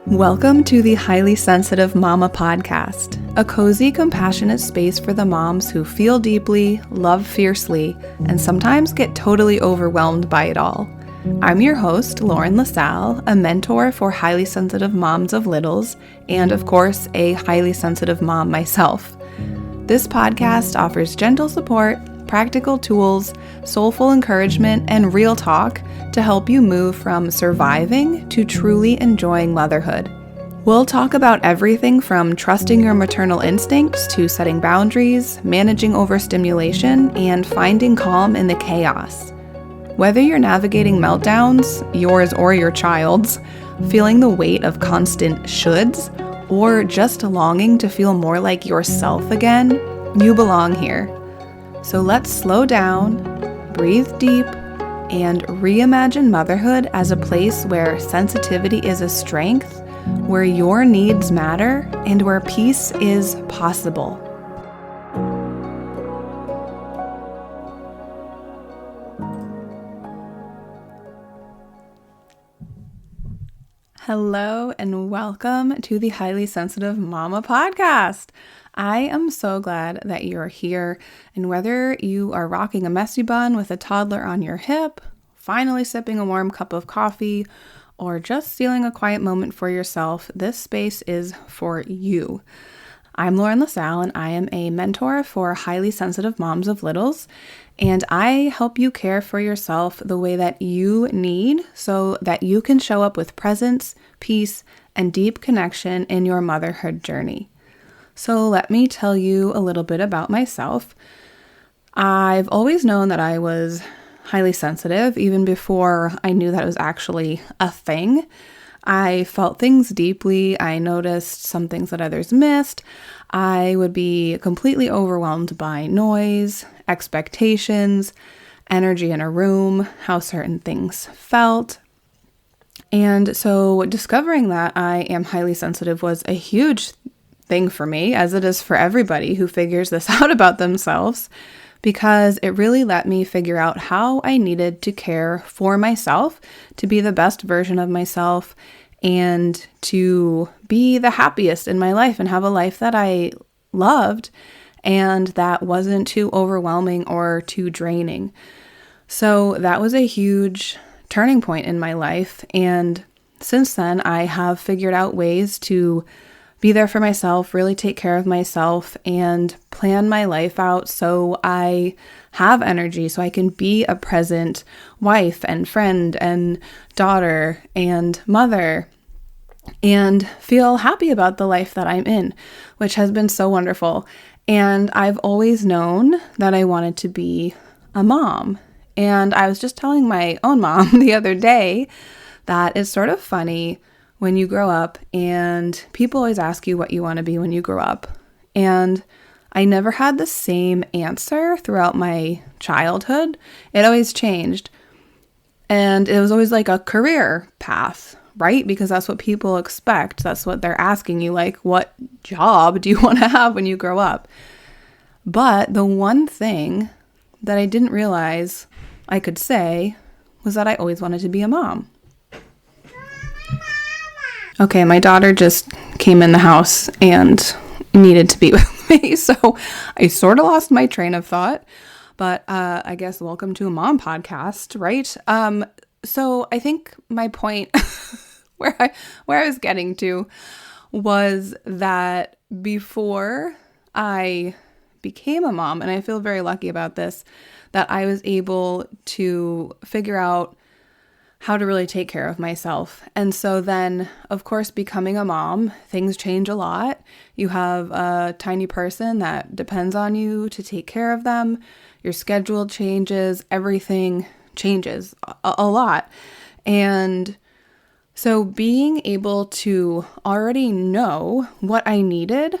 Welcome to the Highly Sensitive Mama podcast, a cozy, compassionate space for the moms who feel deeply, love fiercely, and sometimes get totally overwhelmed by it all. I'm your host, Lauren LaSalle, a mentor for highly sensitive moms of littles, and of course, a highly sensitive mom myself. This podcast offers gentle support, practical tools, soulful encouragement, and real talk to help you move from surviving to truly enjoying motherhood. We'll talk about everything from trusting your maternal instincts to setting boundaries, managing overstimulation, and finding calm in the chaos. Whether you're navigating meltdowns, yours or your child's, feeling the weight of constant shoulds, or just longing to feel more like yourself again, you belong here. So let's slow down, breathe deep, and reimagine motherhood as a place where sensitivity is a strength, where your needs matter, and where peace is possible. Hello and welcome to the Highly Sensitive Mama podcast. I am so glad that you're here, and whether you are rocking a messy bun with a toddler on your hip, finally sipping a warm cup of coffee, or just stealing a quiet moment for yourself, this space is for you. I'm Lauren LaSalle, and I am a mentor for highly sensitive moms of littles, and I help you care for yourself the way that you need so that you can show up with presence, peace, and deep connection in your motherhood journey. So let me tell you a little bit about myself. I've always known that I was highly sensitive, even before I knew that it was actually a thing. I felt things deeply. I noticed some things that others missed. I would be completely overwhelmed by noise, expectations, energy in a room, how certain things felt. And so discovering that I am highly sensitive was a huge thing for me, as it is for everybody who figures this out about themselves, because it really let me figure out how I needed to care for myself, to be the best version of myself, and to be the happiest in my life and have a life that I loved and that wasn't too overwhelming or too draining. So that was a huge turning point in my life. And since then, I have figured out ways to be there for myself, really take care of myself, and plan my life out so I have energy, so I can be a present wife and friend and daughter and mother and feel happy about the life that I'm in, which has been so wonderful. And I've always known that I wanted to be a mom. And I was just telling my own mom the other day that it's sort of funny when you grow up and people always ask you what you want to be when you grow up. And I never had the same answer throughout my childhood. It always changed. And it was always like a career path, right? Because that's what people expect. That's what they're asking you, like, what job do you want to have when you grow up? But the one thing that I didn't realize I could say was that I always wanted to be a mom. Okay, my daughter just came in the house and needed to be with me, so I sort of lost my train of thought, but I guess welcome to a mom podcast, right? So I think my point where I was getting to was that before I became a mom, and I feel very lucky about this, that I was able to figure out how to really take care of myself. And so then, of course, becoming a mom, things change a lot. You have a tiny person that depends on you to take care of them. Your schedule changes, everything changes a lot. And so being able to already know what I needed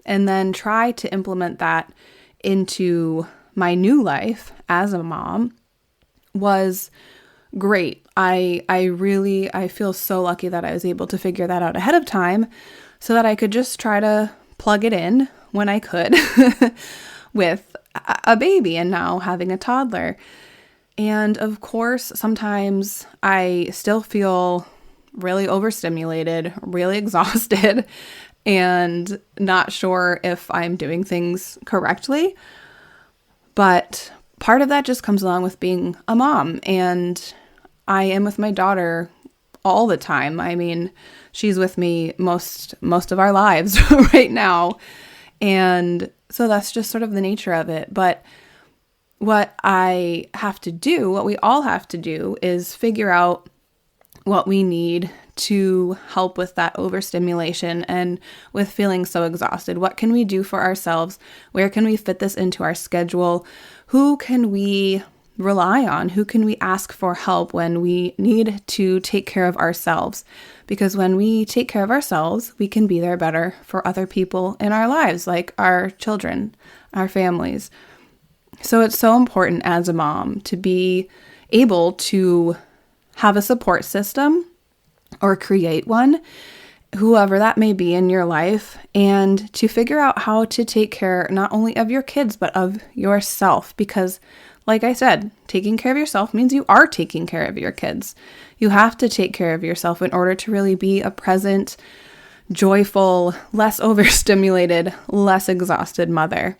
and then try to implement that into my new life as a mom was great. I feel so lucky that I was able to figure that out ahead of time so that I could just try to plug it in when I could with a baby and now having a toddler. And of course, sometimes I still feel really overstimulated, really exhausted, and not sure if I'm doing things correctly. But part of that just comes along with being a mom, and I am with my daughter all the time. I mean, she's with me most of our lives right now. And so that's just sort of the nature of it. But what I have to do, what we all have to do, is figure out what we need to help with that overstimulation and with feeling so exhausted. What can we do for ourselves? Where can we fit this into our schedule? Who can we rely on? Who can we ask for help when we need to take care of ourselves? Because when we take care of ourselves, we can be there better for other people in our lives, like our children, our families. So it's so important as a mom to be able to have a support system or create one, whoever that may be in your life, and to figure out how to take care not only of your kids, but of yourself. Because like I said, taking care of yourself means you are taking care of your kids. You have to take care of yourself in order to really be a present, joyful, less overstimulated, less exhausted mother.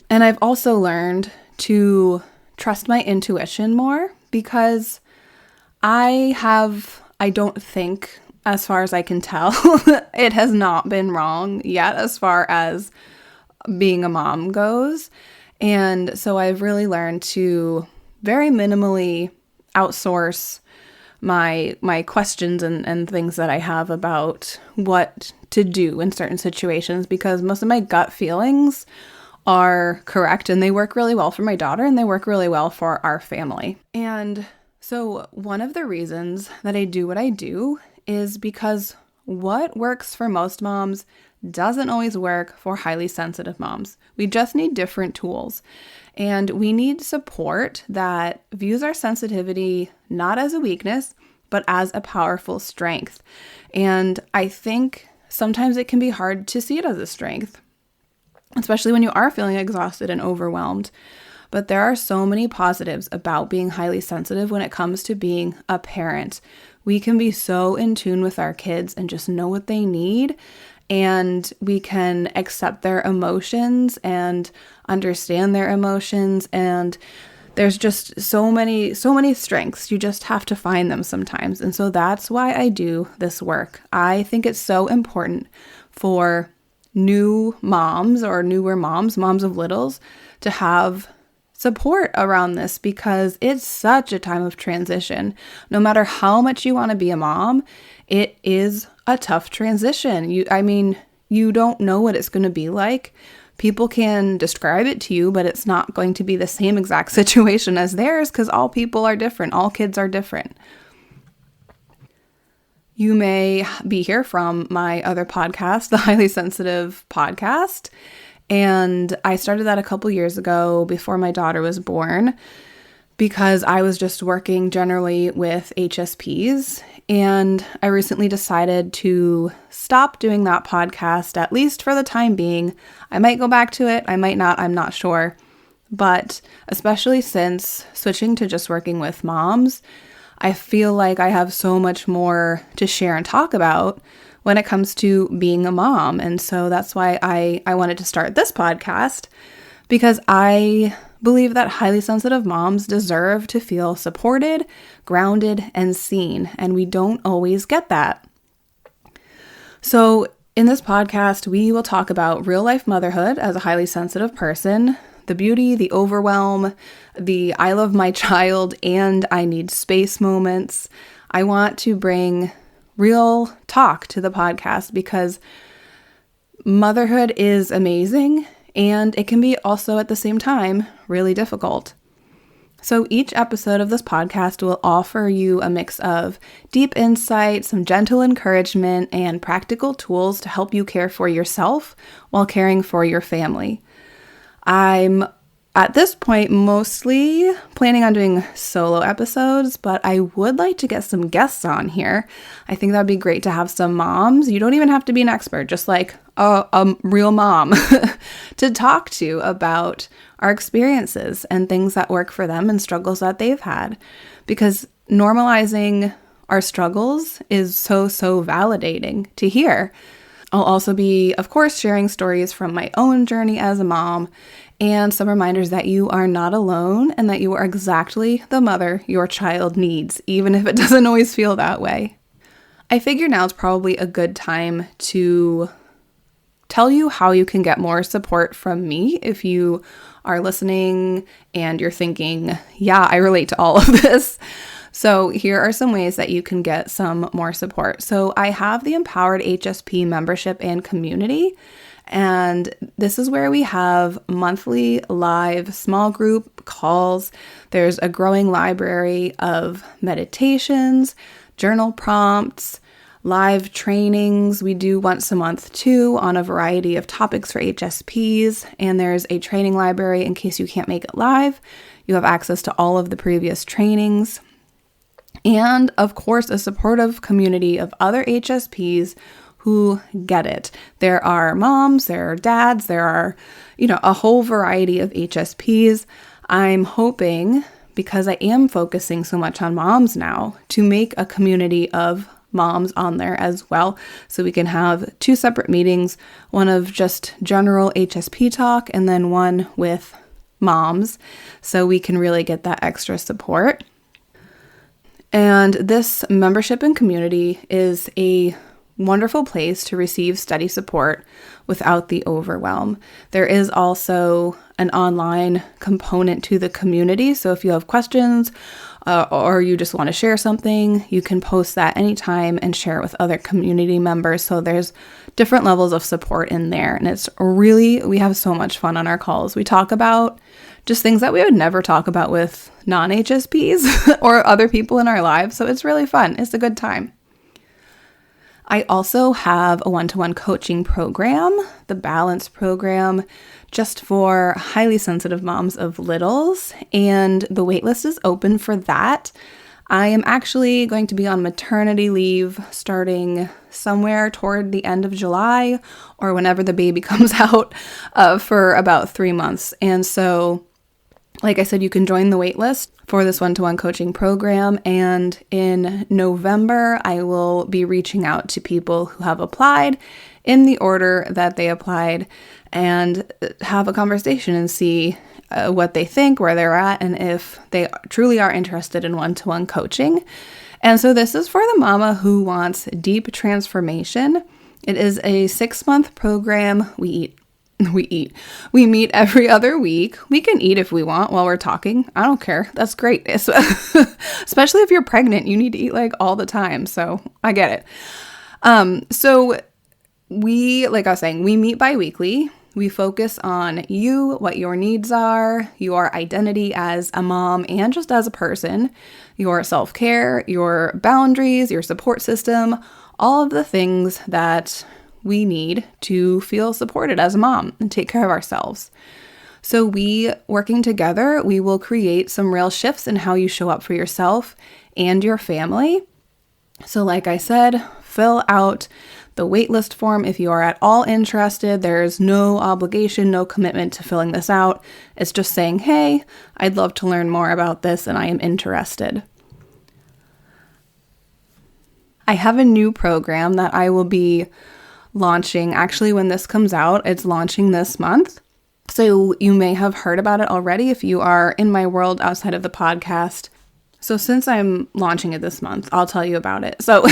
And I've also learned to trust my intuition more, because I don't think, as far as I can tell, it has not been wrong yet as far as being a mom goes. And so I've really learned to very minimally outsource my questions and things that I have about what to do in certain situations, because most of my gut feelings are correct and they work really well for my daughter and they work really well for our family. And so one of the reasons that I do what I do is because what works for most moms doesn't always work for highly sensitive moms. We just need different tools, and we need support that views our sensitivity not as a weakness, but as a powerful strength. And I think sometimes it can be hard to see it as a strength, especially when you are feeling exhausted and overwhelmed. But there are so many positives about being highly sensitive when it comes to being a parent. We can be so in tune with our kids and just know what they need, and we can accept their emotions and understand their emotions. And there's just so many strengths. You just have to find them sometimes. And so that's why I do this work. I think it's so important for new moms or newer moms of littles, to have support around this, because it's such a time of transition. No matter how much you want to be a mom, it is a tough transition. You don't know what it's going to be like. People can describe it to you, but it's not going to be the same exact situation as theirs, because all people are different. All kids are different. You may be here from my other podcast, the Highly Sensitive Podcast. And I started that a couple years ago before my daughter was born, because I was just working generally with HSPs. And I recently decided to stop doing that podcast, at least for the time being. I might go back to it. I might not. I'm not sure. But especially since switching to just working with moms, I feel like I have so much more to share and talk about when it comes to being a mom. And so that's why I wanted to start this podcast, because I believe that highly sensitive moms deserve to feel supported, grounded, and seen. And we don't always get that. So in this podcast, we will talk about real life motherhood as a highly sensitive person, the beauty, the overwhelm, the I love my child and I need space moments. I want to bring real talk to the podcast, because motherhood is amazing and it can be also at the same time really difficult. So each episode of this podcast will offer you a mix of deep insight, some gentle encouragement, and practical tools to help you care for yourself while caring for your family. I'm at this point mostly planning on doing solo episodes, but I would like to get some guests on here. I think that'd be great to have some moms. You don't even have to be an expert, just like a real mom to talk to about our experiences and things that work for them and struggles that they've had. Because normalizing our struggles is so validating to hear. I'll also be, of course, sharing stories from my own journey as a mom and some reminders that you are not alone and that you are exactly the mother your child needs, even if it doesn't always feel that way. I figure now is probably a good time to tell you how you can get more support from me if you are listening and you're thinking, yeah, I relate to all of this. So here are some ways that you can get some more support. So I have the Empowered HSP membership and community, and this is where we have monthly live small group calls. There's a growing library of meditations, journal prompts, live trainings. We do once a month too on a variety of topics for HSPs, and there's a training library in case you can't make it live. You have access to all of the previous trainings. And of course, a supportive community of other HSPs who get it. There are moms, there are dads, there are, a whole variety of HSPs. I'm hoping, because I am focusing so much on moms now, to make a community of moms on there as well. So we can have 2 separate meetings, one of just general HSP talk and then one with moms, so we can really get that extra support. And this membership and community is a wonderful place to receive steady support without the overwhelm. There is also an online component to the community. So if you have questions or you just want to share something, you can post that anytime and share it with other community members. So there's different levels of support in there. And we have so much fun on our calls. We talk about just things that we would never talk about with non-HSPs or other people in our lives. So it's really fun. It's a good time. I also have a one-to-one coaching program, the Balance program, just for highly sensitive moms of littles, and the waitlist is open for that. I am actually going to be on maternity leave starting somewhere toward the end of July or whenever the baby comes out for about 3 months. And so, like I said, you can join the waitlist for this one-to-one coaching program. And in November, I will be reaching out to people who have applied in the order that they applied and have a conversation and see what they think, where they're at, and if they truly are interested in one-to-one coaching. And so this is for the mama who wants deep transformation. It is a 6-month program. We meet every other week. We can eat if we want while we're talking. I don't care. That's great. Especially if you're pregnant, you need to eat like all the time. So I get it. So like I was saying, we meet bi-weekly. We focus on you, what your needs are, your identity as a mom and just as a person, your self-care, your boundaries, your support system, all of the things that we need to feel supported as a mom and take care of ourselves. So working together, we will create some real shifts in how you show up for yourself and your family. So like I said, fill out the waitlist form if you are at all interested. There's no obligation, no commitment to filling this out. It's just saying, hey, I'd love to learn more about this and I am interested. I have a new program that I will be launching. Actually, when this comes out, it's launching this month. So you may have heard about it already if you are in my world outside of the podcast. So since I'm launching it this month, I'll tell you about it. So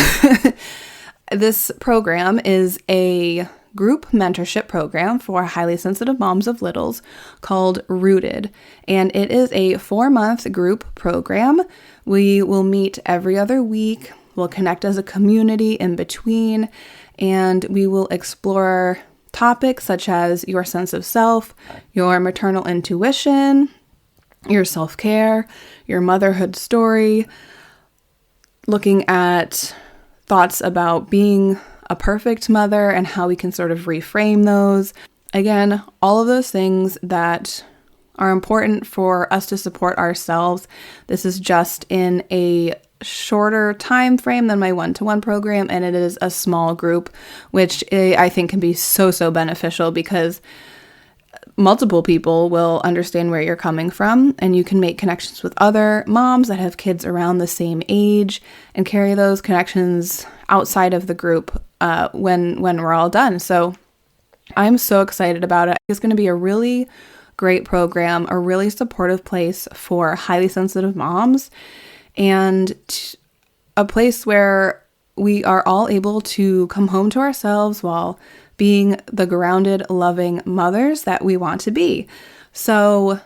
this program is a group mentorship program for highly sensitive moms of littles called Rooted. And it is a 4-month group program. We will meet every other week. We'll connect as a community in between, and we will explore topics such as your sense of self, your maternal intuition, your self-care, your motherhood story, looking at thoughts about being a perfect mother and how we can sort of reframe those. Again, all of those things that are important for us to support ourselves. This is just in a shorter time frame than my one-to-one program, and it is a small group, which I think can be so beneficial because multiple people will understand where you're coming from, and you can make connections with other moms that have kids around the same age and carry those connections outside of the group when we're all done. So I'm so excited about it. It's going to be a really great program, a really supportive place for highly sensitive moms, and a place where we are all able to come home to ourselves while being the grounded, loving mothers that we want to be. So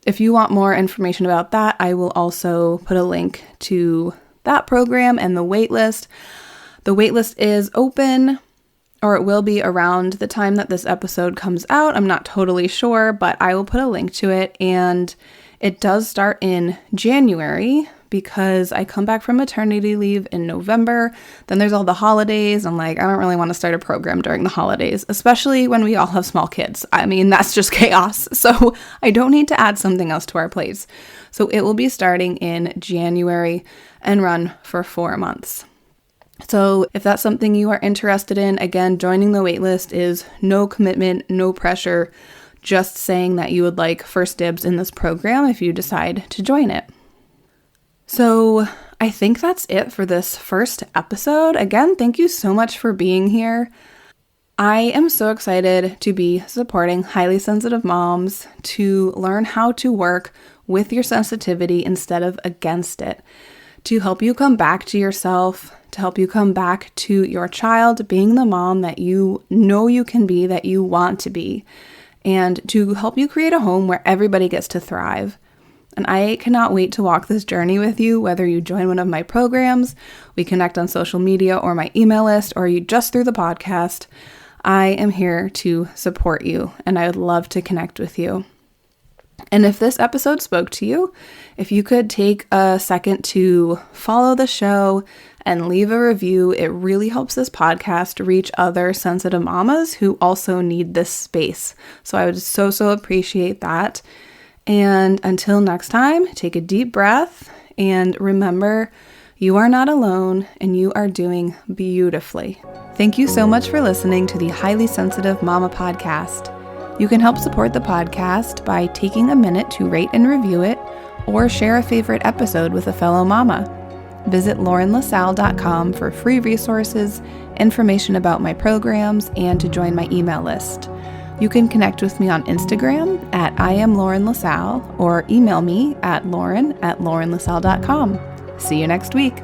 if you want more information about that, I will also put a link to that program and the waitlist. The waitlist is open, or it will be around the time that this episode comes out. I'm not totally sure, but I will put a link to it. And it does start in January because I come back from maternity leave in November. Then there's all the holidays. I'm like, I don't really want to start a program during the holidays, especially when we all have small kids. I mean, that's just chaos. So I don't need to add something else to our plates. So it will be starting in January and run for 4 months. So if that's something you are interested in, again, joining the waitlist is no commitment, no pressure, just saying that you would like first dibs in this program if you decide to join it. So I think that's it for this first episode. Again, thank you so much for being here. I am so excited to be supporting highly sensitive moms to learn how to work with your sensitivity instead of against it, to help you come back to yourself, to help you come back to your child being the mom that you know you can be, that you want to be, and to help you create a home where everybody gets to thrive. And I cannot wait to walk this journey with you, whether you join one of my programs, we connect on social media or my email list, or you just through the podcast. I am here to support you, and I would love to connect with you. And if this episode spoke to you, if you could take a second to follow the show and leave a review, it really helps this podcast reach other sensitive mamas who also need this space. So I would so appreciate that. And until next time, take a deep breath and remember, you are not alone and you are doing beautifully. Thank you so much for listening to the Highly Sensitive Mama podcast. You can help support the podcast by taking a minute to rate and review it or share a favorite episode with a fellow mama. Visit laurenlasalle.com for free resources, information about my programs, and to join my email list. You can connect with me on Instagram at @IamLaurenLasalle or email me at lauren@laurenlasalle.com. See you next week.